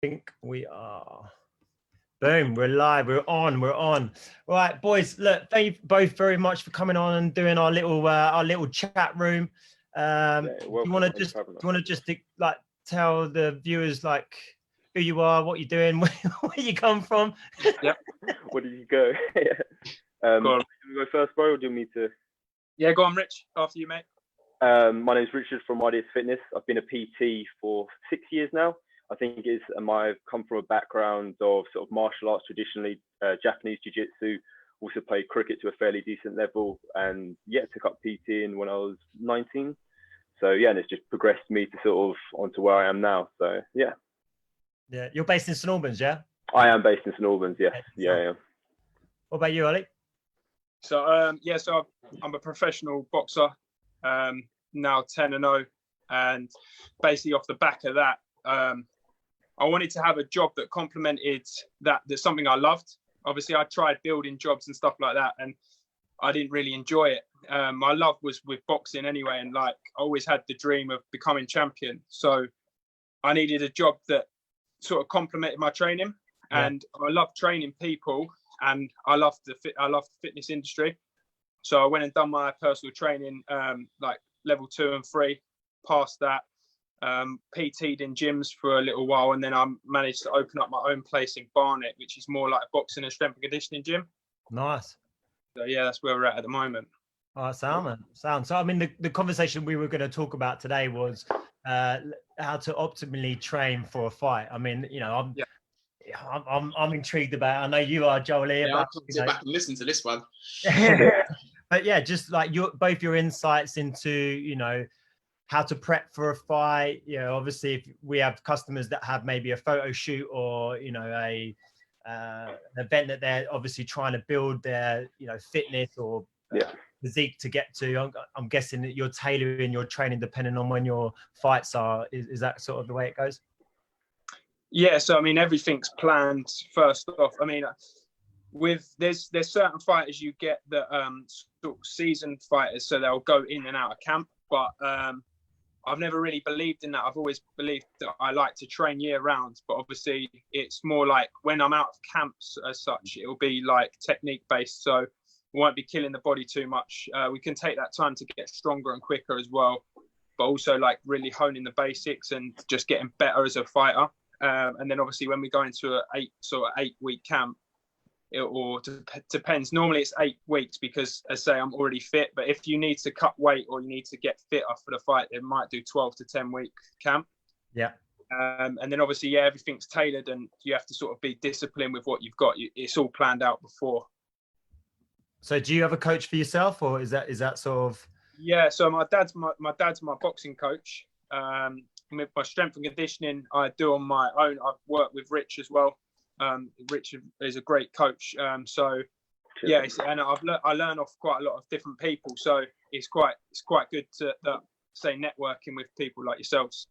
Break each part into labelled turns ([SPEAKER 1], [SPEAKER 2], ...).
[SPEAKER 1] think we are. Boom, we're live, we're on. All right, boys, look, thank you both very much for coming on and doing our little chat room. Do you want to just like tell the viewers like who you are, what you're doing, where you come from?
[SPEAKER 2] Yep.
[SPEAKER 3] Where did you go?
[SPEAKER 2] Go on.
[SPEAKER 3] You go first, bro, or do you want me to?
[SPEAKER 2] Yeah, go on, Rich. After you, mate.
[SPEAKER 3] My name's Richard from RTS Fitness. I've been a PT for 6 years now. I think I've come from a background of sort of martial arts, traditionally Japanese jiu-jitsu, also played cricket to a fairly decent level, and took up PTing when I was 19. So and it's just progressed me to sort of onto where I am now. So yeah,
[SPEAKER 1] you're based in St Albans, yeah?
[SPEAKER 3] I am based in St Albans, yes. Yeah.
[SPEAKER 1] What about you, Ollie?
[SPEAKER 2] So so I'm a professional boxer, now 10-0, and basically off the back of that, I wanted to have a job that complemented that. That's something I loved. Obviously, I tried building jobs and stuff like that, and I didn't really enjoy it. My love was with boxing anyway, and like I always had the dream of becoming champion. So I needed a job that sort of complemented my training, and I love training people, and I love the fitness industry. So I went and done my personal training, like level 2 and 3, passed that. PT'd in gyms for a little while, and then I managed to open up my own place in Barnet, which is more like a boxing and strength and conditioning gym.
[SPEAKER 1] Nice.
[SPEAKER 2] So yeah, that's where we're at the moment.
[SPEAKER 1] Oh, sound. So I mean, the conversation we were going to talk about today was how to optimally train for a fight. I mean, I'm intrigued about it. I know you are, Jolie.
[SPEAKER 4] Yeah, I'll sit back and listen to this one.
[SPEAKER 1] But yeah, just like both your insights into how to prep for a fight. Obviously, if we have customers that have maybe a photo shoot or an event that they're obviously trying to build their fitness or physique to get to. I'm guessing that you're tailoring your training depending on when your fights are. Is that sort of the way it goes?
[SPEAKER 2] Yeah, so I mean everything's planned first off. I mean, there's certain fighters you get that sort of seasoned fighters, so they'll go in and out of camp, but I've never really believed in that. I've always believed that I like to train year round, but obviously it's more like when I'm out of camps as such, it'll be like technique based. So we won't be killing the body too much. We can take that time to get stronger and quicker as well, but also like really honing the basics and just getting better as a fighter. And then obviously when we go into an 8-week camp, depends. Normally it's 8 weeks because, as I say, I'm already fit. But if you need to cut weight or you need to get fitter for the fight, it might do 12 to 10 week camp.
[SPEAKER 1] Yeah.
[SPEAKER 2] And then obviously, everything's tailored, and you have to sort of be disciplined with what you've got. It's all planned out before.
[SPEAKER 1] So, do you have a coach for yourself, or is that sort of?
[SPEAKER 2] Yeah. So my dad's my boxing coach. With my strength and conditioning, I do on my own. I've worked with Rich as well. Rich is a great coach. And I learn off quite a lot of different people. So it's quite good to say networking with people like yourselves.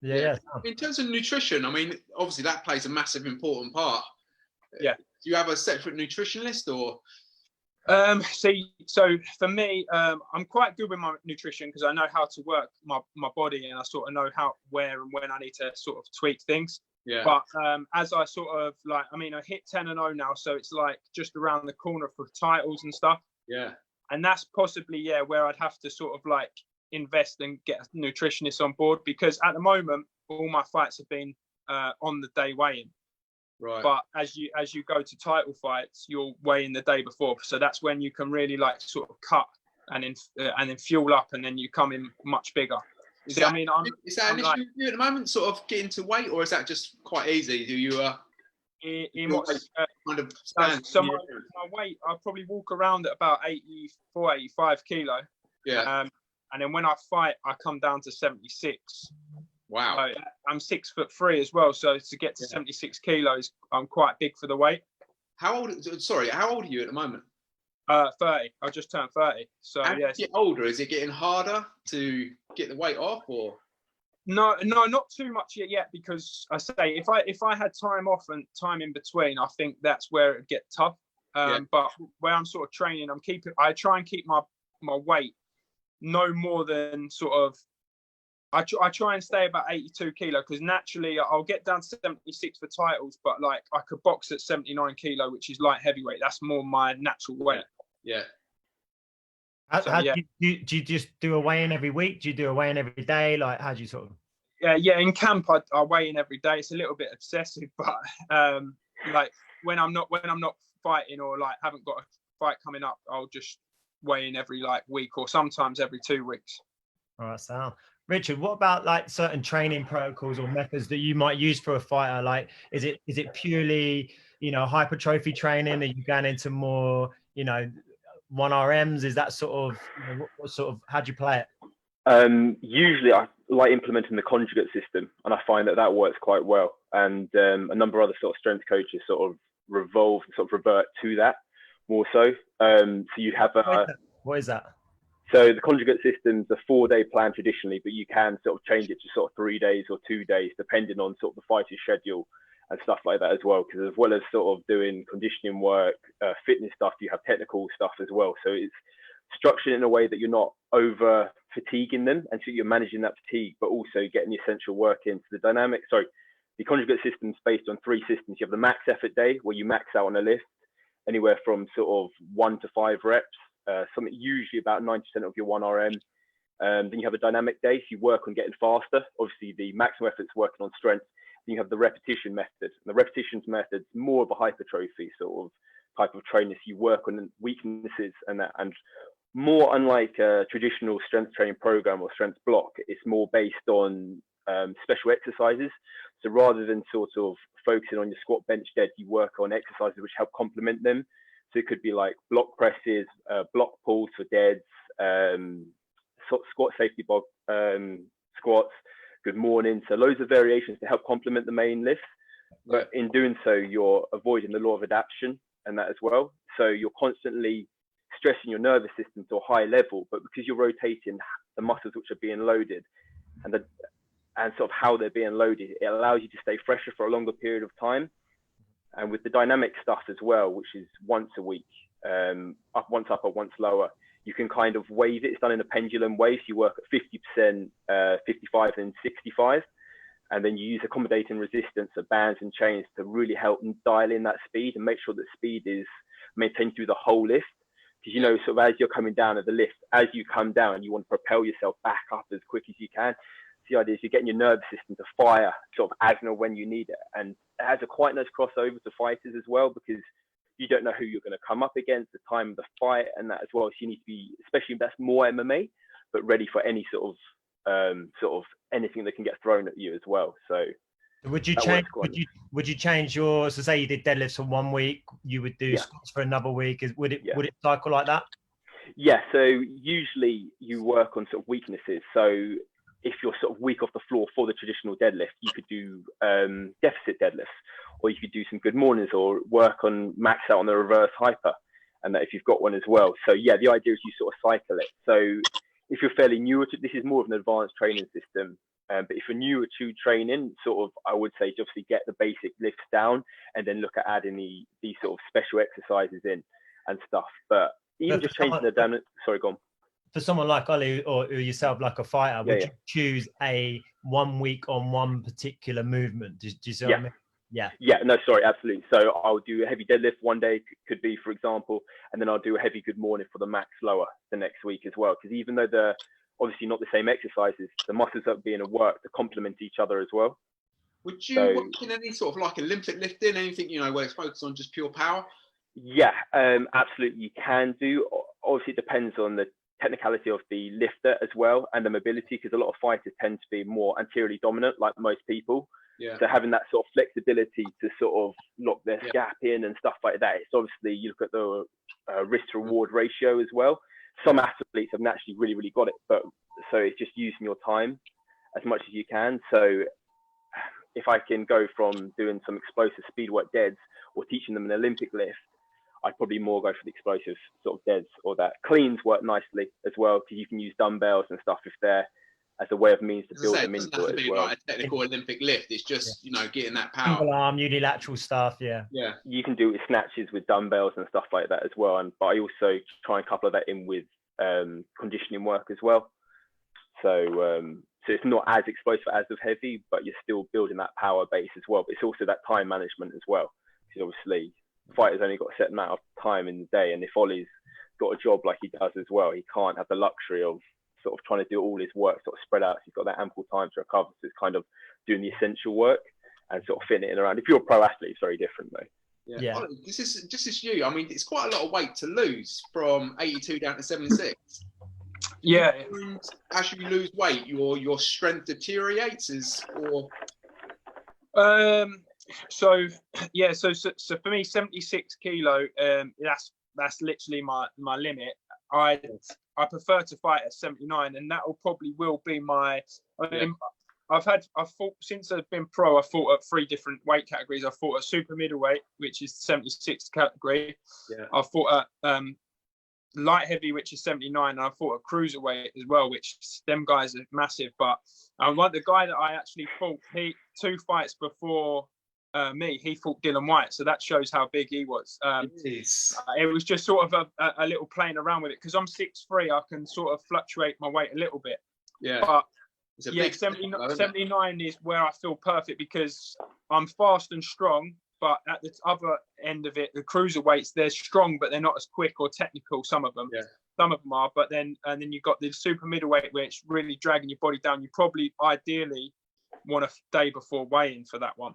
[SPEAKER 1] Yeah.
[SPEAKER 4] In terms of nutrition, I mean, obviously that plays a massive important part.
[SPEAKER 2] Yeah.
[SPEAKER 4] Do you have a separate nutritionist or?
[SPEAKER 2] So for me, I'm quite good with my nutrition because I know how to work my body, and I sort of know where and when I need to sort of tweak things.
[SPEAKER 4] Yeah.
[SPEAKER 2] But as I sort of I hit 10-0 now, so it's like just around the corner for titles and stuff.
[SPEAKER 4] Yeah.
[SPEAKER 2] And that's possibly where I'd have to sort of like invest and get a nutritionist on board, because at the moment all my fights have been on the day weigh-in.
[SPEAKER 4] Right.
[SPEAKER 2] But as you go to title fights, you'll weigh in the day before, so that's when you can really like sort of cut and then fuel up, and then you come in much bigger.
[SPEAKER 4] Is that an issue for you at the moment, sort of getting to weight, or is that just quite easy? Do you kind of stand?
[SPEAKER 2] So my weight, I probably walk around at about 84, 85 kilo.
[SPEAKER 4] Yeah.
[SPEAKER 2] And then when I fight, I come down to 76.
[SPEAKER 4] Wow.
[SPEAKER 2] So I'm 6'3" as well. So to get to 76 kilos, I'm quite big for the weight.
[SPEAKER 4] How old are you at the moment?
[SPEAKER 2] 30. I just turned 30. So
[SPEAKER 4] as you get older, is it getting harder to get the weight off, or?
[SPEAKER 2] No, not too much yet, because I say if I had time off and time in between, I think that's where it get tough. But where I'm sort of training, I try and keep my weight no more than sort of I try and stay about 82 kilo, because naturally I'll get down to 76 for titles, but like I could box at 79 kilo, which is light heavyweight. That's more my natural weight.
[SPEAKER 4] Yeah.
[SPEAKER 1] How do you just do a weigh-in every week? Do you do a weigh-in every day? Like, how do you sort of?
[SPEAKER 2] Yeah. In camp, I weigh in every day. It's a little bit obsessive, but like when I'm not fighting, or like haven't got a fight coming up, I'll just weigh in every like week, or sometimes every 2 weeks.
[SPEAKER 1] All right, Sal. Richard, what about like certain training protocols or methods that you might use for a fighter? Like, is it purely, hypertrophy training? Are you going into more, 1RMs? Is that sort of, what sort of, how do you play it?
[SPEAKER 3] Usually I like implementing the conjugate system, and I find that works quite well. And a number of other sort of strength coaches sort of revolve and sort of revert to that more so. So you have
[SPEAKER 1] what is that?
[SPEAKER 3] So the conjugate system's a 4-day plan traditionally, but you can sort of change it to sort of 3 days or 2 days, depending on sort of the fighter's schedule and stuff like that as well. Because as well as sort of doing conditioning work, fitness stuff, you have technical stuff as well. So it's structured in a way that you're not over fatiguing them, and so you're managing that fatigue, but also getting the essential work into the dynamic. Sorry, the conjugate system's based on 3 systems. You have the max effort day, where you max out on a lift, anywhere from sort of 1 to 5 reps. Something usually about 90% of your 1RM. Then you have a dynamic day, so you work on getting faster. Obviously, the maximum effort's working on strength. Then you have the repetition method. And the repetitions method's more of a hypertrophy sort of type of training. So you work on weaknesses and that. And more unlike a traditional strength training program or strength block, it's more based on special exercises. So rather than sort of focusing on your squat, bench, dead, you work on exercises which help complement them. So it could be like block presses, block pulls for deads, squat safety box squats, good morning. So loads of variations to help complement the main lifts. But in doing so, you're avoiding the law of adaptation and that as well. So you're constantly stressing your nervous system to a high level, but because you're rotating the muscles which are being loaded and sort of how they're being loaded, it allows you to stay fresher for a longer period of time. And with the dynamic stuff as well, which is once a week, once upper, once lower, you can kind of wave it. It's done in a pendulum way. So you work at 50%, 55 and 65. And then you use accommodating resistance of bands and chains to really help dial in that speed and make sure that speed is maintained through the whole lift. Because, sort of as you're coming down at the lift, as you come down, you want to propel yourself back up as quick as you can. The idea is you're getting your nervous system to fire sort of as and when you need it. And it has a quite nice crossover to fighters as well, because you don't know who you're going to come up against, the time of the fight and that as well. So you need to be, especially if that's more MMA, but ready for any sort of anything that can get thrown at you as well. So
[SPEAKER 1] would you change your, so say you did deadlifts for 1 week, you would do squats for another week. Would it cycle like that?
[SPEAKER 3] Yeah. So usually you work on sort of weaknesses. So if you're sort of weak off the floor for the traditional deadlift, you could do deficit deadlifts, or you could do some good mornings, or work on max out on the reverse hyper, and that if you've got one as well. So yeah, the idea is you sort of cycle it. So if you're fairly newer to this, is more of an advanced training system. But if you're newer to training, sort of, I would say just to get the basic lifts down, and then look at adding these sort of special exercises in and stuff. But even just changing the dynamic. Sorry, go on.
[SPEAKER 1] For someone like Ollie or yourself, like a fighter, would you choose a 1 week on one particular movement? Do you see what I mean? Yeah,
[SPEAKER 3] no, sorry, absolutely. So I'll do a heavy deadlift one day, could be, for example, and then I'll do a heavy good morning for the max lower the next week as well. Because even though they're obviously not the same exercises, the muscles are being worked to complement each other as well.
[SPEAKER 4] Would you work in any sort of like Olympic lifting, anything, where it's focused on just pure power?
[SPEAKER 3] Yeah, absolutely, you can do. Obviously, it depends on the technicality of the lifter as well, and the mobility, because a lot of fighters tend to be more anteriorly dominant, like most people. So having that sort of flexibility to sort of lock their gap in and stuff like that, it's obviously, you look at the risk to reward ratio as well. Some athletes have naturally really, really got it, but so it's just using your time as much as you can. So if I can go from doing some explosive speed work deads or teaching them an Olympic lift, I'd probably more go for the explosive sort of deads, or that. Cleans work nicely as well, because you can use dumbbells and stuff if they're as a way of means to build them into it. It doesn't have to be like
[SPEAKER 4] a technical Olympic lift. It's just getting that power.
[SPEAKER 1] Single arm, unilateral stuff. Yeah.
[SPEAKER 3] You can do it with snatches with dumbbells and stuff like that as well. But I also try and couple that in with conditioning work as well. So So it's not as explosive as with heavy, but you're still building that power base as well. But it's also that time management as well. Because obviously, fighters only got a certain amount of time in the day, and if Ollie's got a job like he does as well, he can't have the luxury of sort of trying to do all his work sort of spread out. So he's got that ample time to recover. So it's kind of doing the essential work and sort of fitting it in around. If you're a pro athlete, it's very different though.
[SPEAKER 1] Yeah.
[SPEAKER 4] Ollie, this is just as you. I mean, it's quite a lot of weight to lose from 82 down to 76.
[SPEAKER 2] Yeah.
[SPEAKER 4] And as you lose weight, your strength deteriorates,
[SPEAKER 2] So for me, 76 kilo, that's literally my limit. I prefer to fight at 79, and that will be my. I've fought since I've been pro. I've fought at 3 different weight categories. I've fought at super middleweight, which is 76 category.
[SPEAKER 3] Yeah.
[SPEAKER 2] I've fought at light heavy, which is 79, and I fought at cruiserweight as well, which them guys are massive. But like the guy that I actually fought, he 2 fights before me, he fought Dylan White, so that shows how big he was. It was just sort of a little playing around with it, because I'm 6'3", I can sort of fluctuate my weight a little bit.
[SPEAKER 4] Yeah.
[SPEAKER 2] But
[SPEAKER 4] it's a
[SPEAKER 2] yeah,
[SPEAKER 4] big
[SPEAKER 2] 79 is where I feel perfect, because I'm fast and strong. But at the other end of it, the cruiserweights, they're strong, but they're not as quick or technical. Some of them, some of them are. But then you've got the super middleweight, where it's really dragging your body down. You probably ideally want a day before weigh-in for that one.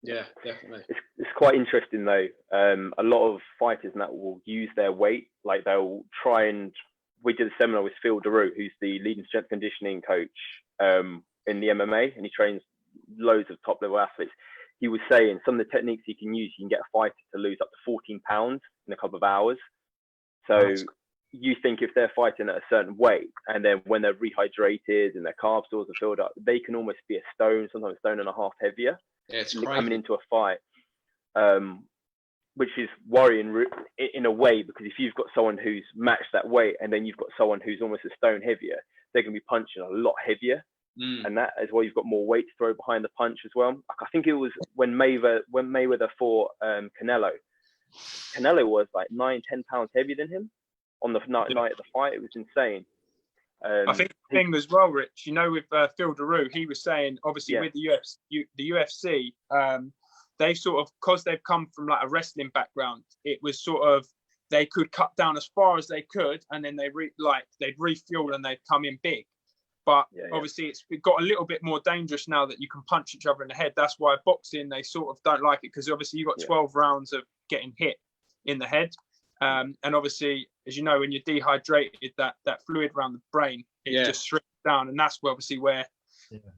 [SPEAKER 4] Yeah, definitely.
[SPEAKER 3] It's quite interesting though. A lot of fighters that will use their weight, like they'll try and. We did a seminar with Phil DeRue, who's the leading strength conditioning coach in the MMA, and he trains loads of top level athletes. He was saying some of the techniques you can use, you can get a fighter to lose up to 14 pounds in a couple of hours. So you think if they're fighting at a certain weight, and then when they're rehydrated and their carb stores are filled up, they can almost be a stone, sometimes a stone and a half heavier.
[SPEAKER 4] Yeah, it's crazy.
[SPEAKER 3] Coming into a fight, which is worrying in a way, because if you've got someone who's matched that weight, and then you've got someone who's almost a stone heavier, they're going to be punching a lot heavier. And that as well, you've got more weight to throw behind the punch as well. Like, I think it was when Mayweather fought Canelo. Canelo was like 9-10 pounds heavier than him on the night of the fight. It was insane.
[SPEAKER 2] I think the thing as well, Rich, with Phil DeRue, he was saying, obviously with the UFC, they sort of, because they've come from like a wrestling background, it was sort of, they could cut down as far as they could, and then they'd refuel and they'd come in big. But obviously it's got a little bit more dangerous now that you can punch each other in the head. That's why boxing, they sort of don't like it, because obviously you've got 12 rounds of getting hit in the head. And obviously, as you know, when you're dehydrated, that fluid around the brain, it just shrinks down. And that's where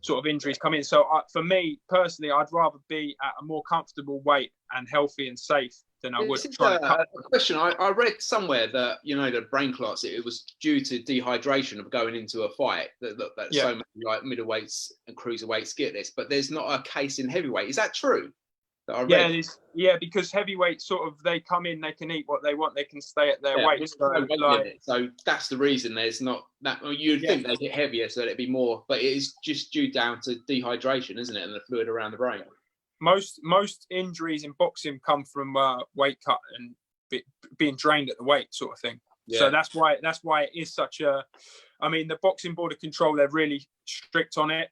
[SPEAKER 2] sort of injuries come in. So for me personally, I'd rather be at a more comfortable weight and healthy and safe than I would try to cut.
[SPEAKER 4] A question. I read somewhere that, the brain clots, it was due to dehydration of going into a fight, that so many like middleweights and cruiserweights get this, but there's not a case in heavyweight. Is that true? That I read?
[SPEAKER 2] Because heavyweights sort of, they come in, they can eat what they want, they can stay at their weight.
[SPEAKER 4] So that's the reason there's not that. You'd think they get heavier, so it'd be more, but it is just due down to dehydration, isn't it, and the fluid around the brain.
[SPEAKER 2] Most injuries in boxing come from weight cut and being drained at the weight, sort of thing. So that's why it is such a. I mean, the Boxing Board of Control, they're really strict on it.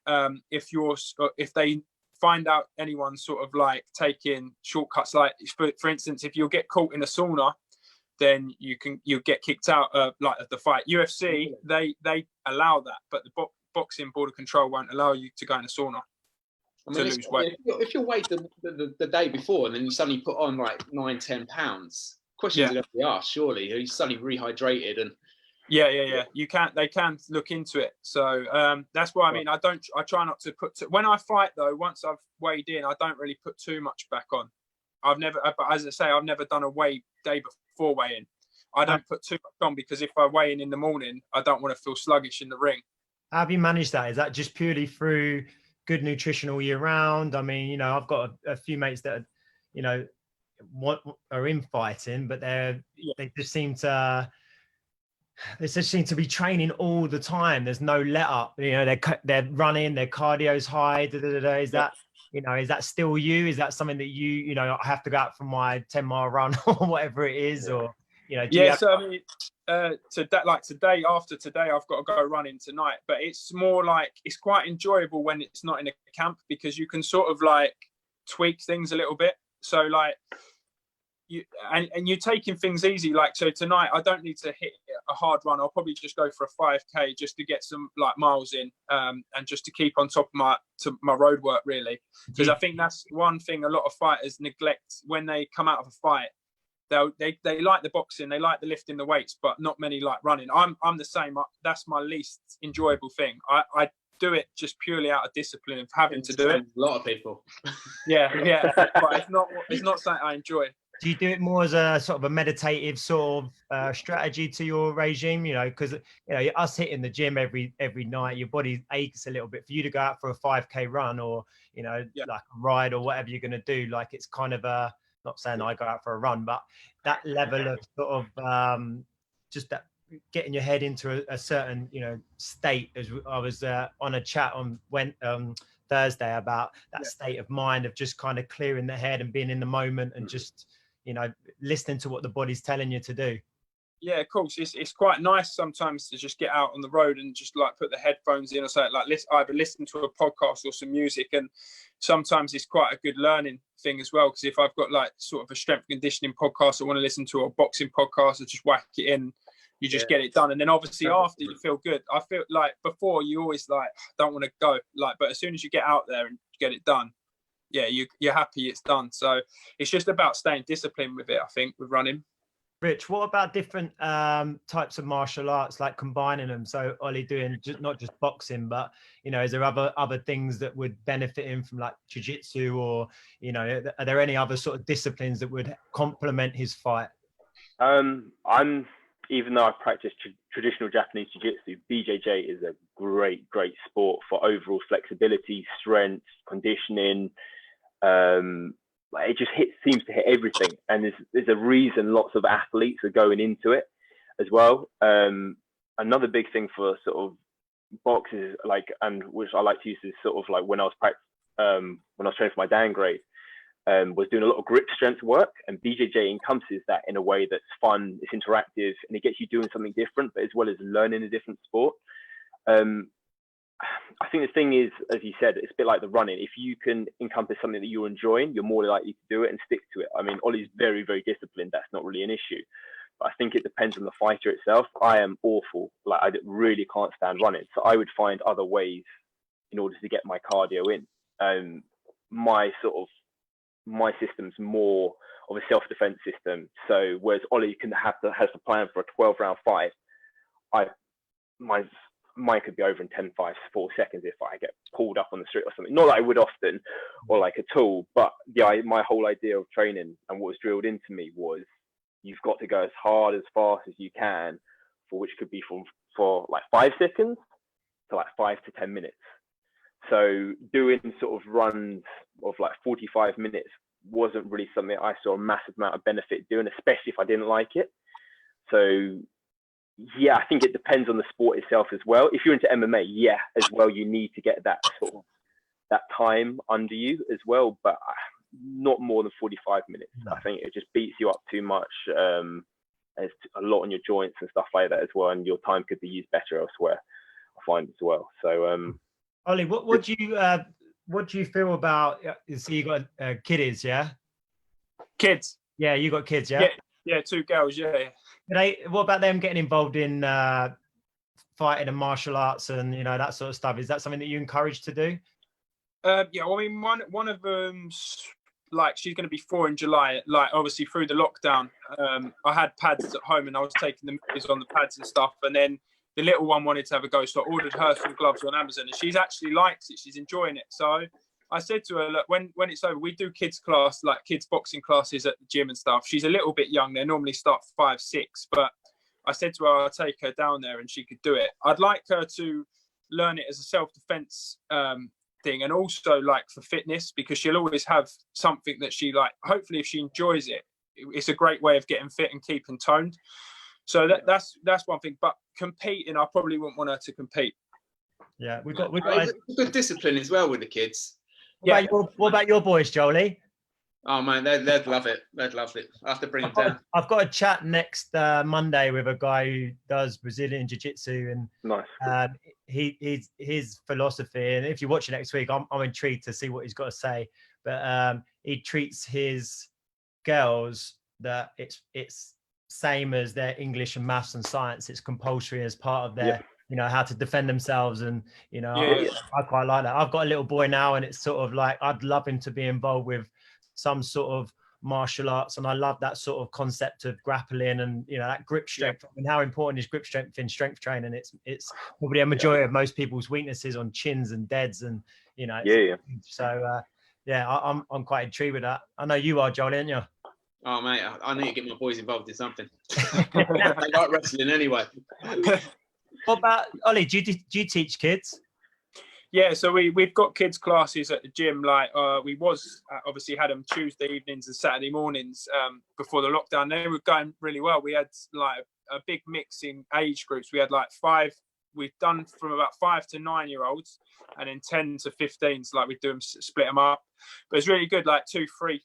[SPEAKER 2] If they find out anyone sort of like taking shortcuts, like for instance, if you'll get caught in a sauna, then you'll get kicked out of the fight. UFC, they allow that, but the Boxing Board of Control won't allow you to go in a sauna.
[SPEAKER 4] I mean,
[SPEAKER 2] to lose weight.
[SPEAKER 4] If you're weighed the day before and then you suddenly put on like 9-10 pounds, questions are going to be asked, surely. You suddenly rehydrated and. They can look into it. So that's why, I mean, I try not to put, when I fight though, once I've weighed in, I don't really put too much back on. But as I say, I've never done a weigh day before weigh-in. I don't put too much on, because if I weigh in the morning, I don't want to feel sluggish in the ring.
[SPEAKER 1] How have you managed that? Is that just purely through good nutrition all year round? I mean, I've got a few mates that are in fighting, but they just seem to be training all the time. There's no let up. They're running, their cardio's high. Is that is that still you? Is that something that I have to go out for my 10-mile run or whatever it is? Or You know,
[SPEAKER 2] Yeah, so I mean, today, after today, I've got to go running tonight. But it's more like it's quite enjoyable when it's not in a camp, because you can sort of like tweak things a little bit. So like and you're taking things easy. Like, so tonight I don't need to hit a hard run. I'll probably just go for a 5K just to get some like miles in, and just to keep on top of my road work, really, because I think that's one thing a lot of fighters neglect when they come out of a fight. They like the boxing, they like the lifting the weights, but not many like running. I'm the same. That's my least enjoyable thing. I do it just purely out of discipline of having to do it.
[SPEAKER 4] A lot of people.
[SPEAKER 2] Yeah, but it's not something I enjoy.
[SPEAKER 1] Do you do it more as a sort of a meditative sort of strategy to your regime? You know, because you know, us hitting the gym every night, your body aches a little bit. For you to go out for a 5K run, or you know, like a ride or whatever you're going to do, like it's kind of a, not saying I go out for a run, but that level of sort of just that getting your head into a certain, you know, state. As I was on a chat on Thursday about that state of mind of just kind of clearing the head and being in the moment and just, you know, listening to what the body's telling you to do.
[SPEAKER 2] Yeah, of course. It's quite nice sometimes to just get out on the road and just like put the headphones in or something, like either listen to a podcast or some music. And sometimes it's quite a good learning thing as well, because if I've got like sort of a strength conditioning podcast I want to listen to, or a boxing podcast, I just whack it in. You just get it done, and then obviously after you feel good. I feel like before you always like don't want to go, like, but as soon as you get out there and get it done, yeah, you're happy it's done. So it's just about staying disciplined with it, I think, with running.
[SPEAKER 1] Rich, what about different types of martial arts, like combining them? So Ollie doing not just boxing, but, you know, is there other things that would benefit him from, like jiu-jitsu, or, you know, are there any other sort of disciplines that would complement his fight?
[SPEAKER 3] Even though I practice traditional Japanese jiu-jitsu, BJJ is a great sport for overall flexibility, strength, conditioning. It just seems to hit everything, and there's a reason lots of athletes are going into it as well. Another big thing for sort of boxes, like, and which I like to use, is sort of like when I was training for my Dan grade, was doing a lot of grip strength work, and BJJ encompasses that in a way that's fun, it's interactive, and it gets you doing something different, but as well as learning a different sport. I think the thing is, as you said, it's a bit like the running. If you can encompass something that you're enjoying, you're more likely to do it and stick to it. I mean, Ollie's very disciplined. That's not really an issue. But I think it depends on the fighter itself. I am awful. Like, I really can't stand running. So I would find other ways in order to get my cardio in. My system's more of a self-defense system. So whereas Ollie has to plan for a 12-round fight, mine could be over in 4 seconds if I get pulled up on the street or something. Not that I would often, or like at all, but my whole idea of training and what was drilled into me was, you've got to go as hard, as fast as you can, for which could be for like 5 seconds to like 5 to 10 minutes. So doing sort of runs of like 45 minutes wasn't really something I saw a massive amount of benefit doing, especially if I didn't like it. So yeah, I think it depends on the sport itself as well. If you're into MMA, yeah, as well, you need to get that sort of that time under you as well, but not more than 45 minutes. No. I think it just beats you up too much. There's a lot on your joints and stuff like that as well, and your time could be used better elsewhere, I find, as well. So
[SPEAKER 1] Ollie, what do you feel about? So you got kiddies, yeah?
[SPEAKER 2] Kids.
[SPEAKER 1] Yeah, you got kids, yeah.
[SPEAKER 2] Yeah, 2 girls. Yeah.
[SPEAKER 1] What about them getting involved in fighting and martial arts and, you know, that sort of stuff? Is that something that you encourage to do?
[SPEAKER 2] Yeah, well, I mean, one of them's like, she's going to be 4 in July. Like, obviously through the lockdown, I had pads at home and I was taking the movies on the pads and stuff. And then the little one wanted to have a go, so I ordered her some gloves on Amazon, and she's actually likes it. She's enjoying it. So I said to her, look, when it's over, we do kids class, like kids boxing classes at the gym and stuff. She's a little bit young. They normally start 5, 6, but I said to her, I'll take her down there and she could do it. I'd like her to learn it as a self-defense thing, and also like for fitness, because she'll always have something that she like. Hopefully if she enjoys it, it's a great way of getting fit and keeping toned. So that's one thing. But competing, I probably wouldn't want her to compete.
[SPEAKER 1] Yeah, we've got
[SPEAKER 4] good discipline as well with the kids.
[SPEAKER 1] What about your boys, Jolie?
[SPEAKER 4] Oh man, they'd love it. They'd love it. I have to bring them down.
[SPEAKER 1] I've got a chat next Monday with a guy who does Brazilian jiu-jitsu, and
[SPEAKER 3] nice.
[SPEAKER 1] his philosophy. And if you watch it next week, I'm intrigued to see what he's got to say. But he treats his girls that it's same as their English and maths and science. It's compulsory as part of their you know, how to defend themselves. And, you know, I quite like that. I've got a little boy now, and it's sort of like, I'd love him to be involved with some sort of martial arts. And I love that sort of concept of grappling and, you know, that grip strength. And how important is grip strength in strength training? It's probably a majority of most people's weaknesses on chins and deads. And, you know, so, I'm quite intrigued with that. I know you are, Jolie, aren't you?
[SPEAKER 4] Oh, mate, I need to get my boys involved in something. They like wrestling anyway.
[SPEAKER 1] What about Ollie? Do you teach kids?
[SPEAKER 2] Yeah, so we've got kids classes at the gym. Like we obviously had them Tuesday evenings and Saturday mornings before the lockdown. They were going really well. We had like a big mix in age groups. We had like 5. We've done from about 5 to 9 year olds, and then 10 to 15s. Like we do them, split them up. But it's really good. Like 2, 3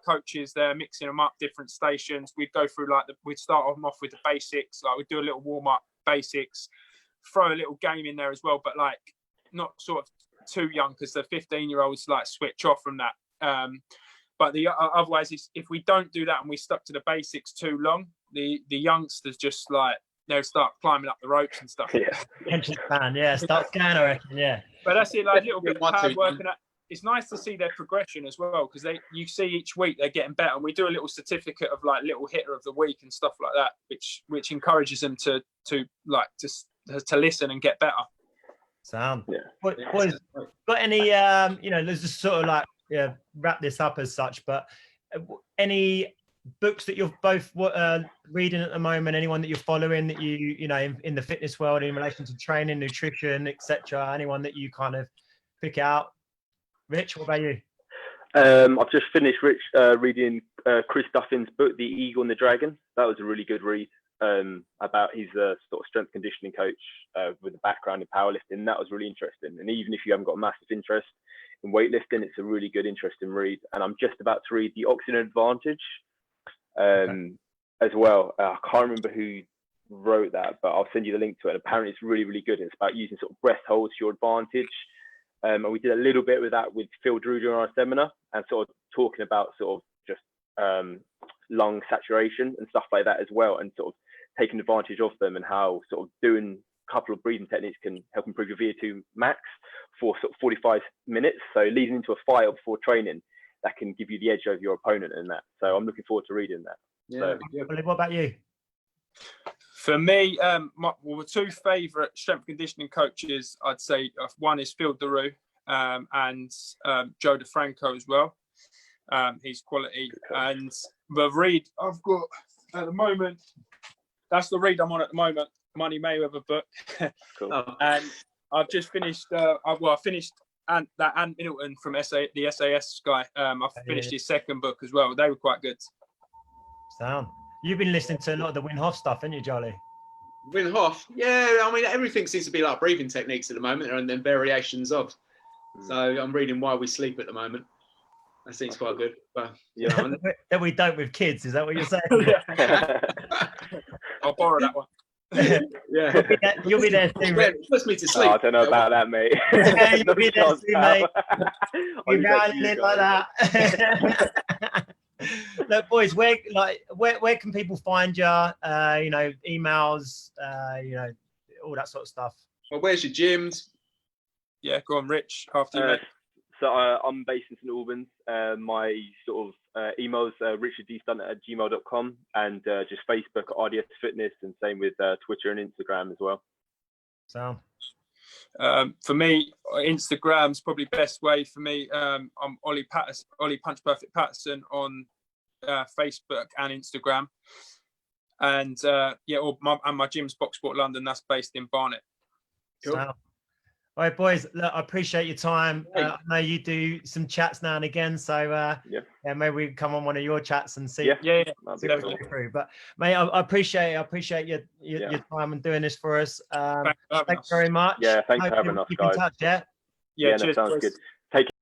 [SPEAKER 2] coaches there, mixing them up, different stations. We'd go through we'd start them off with the basics. Like we'd do a little warm up, basics, throw a little game in there as well, but like not sort of too young, because the 15-year-olds like switch off from that. But the otherwise, if we don't do that and we stuck to the basics too long, the youngsters just like they'll start climbing up the ropes and stuff.
[SPEAKER 1] Start scanning, I reckon. Yeah, but
[SPEAKER 2] that's it. Like a little bit of hard work, and it's nice to see their progression as well, because you see each week they're getting better. And we do a little certificate of like little hitter of the week and stuff like that, which encourages them to listen and get better.
[SPEAKER 1] Sound. Boys, got any you know, let's just sort of like wrap this up as such, but any books that you're both reading at the moment, anyone that you're following that you know in the fitness world in relation to training, nutrition, etc., anyone that you kind of pick out? Rich, what about you?
[SPEAKER 3] I've just finished reading Chris Duffin's book, The Eagle and the Dragon. That was a really good read. About he's a sort of strength conditioning coach with a background in powerlifting. That was really interesting. And even if you haven't got a massive interest in weightlifting, it's a really good, interesting read. And I'm just about to read The Oxygen Advantage as well. I can't remember who wrote that, but I'll send you the link to it. Apparently, it's really, really good. It's about using sort of breath holds to your advantage. And we did a little bit with that with Phil Drew during our seminar, and sort of talking about sort of just lung saturation and stuff like that as well, and sort of taking advantage of them, and how sort of doing a couple of breathing techniques can help improve your VO2 max for sort of 45 minutes. So leading into a fight before training, that can give you the edge over your opponent in that. So I'm looking forward to reading that.
[SPEAKER 1] What about you?
[SPEAKER 2] For me, my 2 favourite strength conditioning coaches, I'd say one is Phil Drew and Joe DeFranco as well. He's quality. And the read I've got at the moment, that's the read I'm on at the moment, Money Mayweather book.
[SPEAKER 3] Cool.
[SPEAKER 2] And I've just finished, I finished Ant Middleton from the SAS guy. I've finished his second book as well. They were quite good.
[SPEAKER 1] Sound. You've been listening to a lot of the Wim Hof stuff, haven't you, Jolie?
[SPEAKER 4] Wim Hof? Yeah, I mean, everything seems to be like breathing techniques at the moment, and then variations of. So I'm reading Why We Sleep at the moment. That seems quite good. But, you know,
[SPEAKER 1] that we don't with kids, is that what you're saying?
[SPEAKER 2] I'll borrow that one.
[SPEAKER 4] Yeah.
[SPEAKER 1] You'll be there soon, mate.
[SPEAKER 4] It puts me to sleep.
[SPEAKER 3] I don't know about that, mate.
[SPEAKER 1] Yeah, you'll be there soon, mate. You can't live like that. Look, boys, where can people find you? You know, emails, you know, all that sort of stuff.
[SPEAKER 4] Well, where's your gyms?
[SPEAKER 2] Yeah, go on, Rich. After you, mate.
[SPEAKER 3] So I'm based in St Albans. My sort of emails richarddstunt@gmail.com, and just Facebook at RTS Fitness, and same with Twitter and Instagram as well.
[SPEAKER 1] Sound.
[SPEAKER 2] For me, Instagram's probably best way for me. I'm Ollie Pattison, Ollie Punch Perfect Pattison on Facebook and Instagram, and my gym's Box Sport London. That's based in Barnet.
[SPEAKER 1] Cool. Sound. All right, boys. Look, I appreciate your time. I know you do some chats now and again, so maybe we can come on one of your chats and see.
[SPEAKER 2] Yeah.
[SPEAKER 1] See what we go through. But mate, I appreciate it. I appreciate your time and doing this for us. Thanks very much.
[SPEAKER 3] Yeah, thanks for having us, guys.
[SPEAKER 1] Keep in touch,
[SPEAKER 3] yeah, that sounds good. Take care.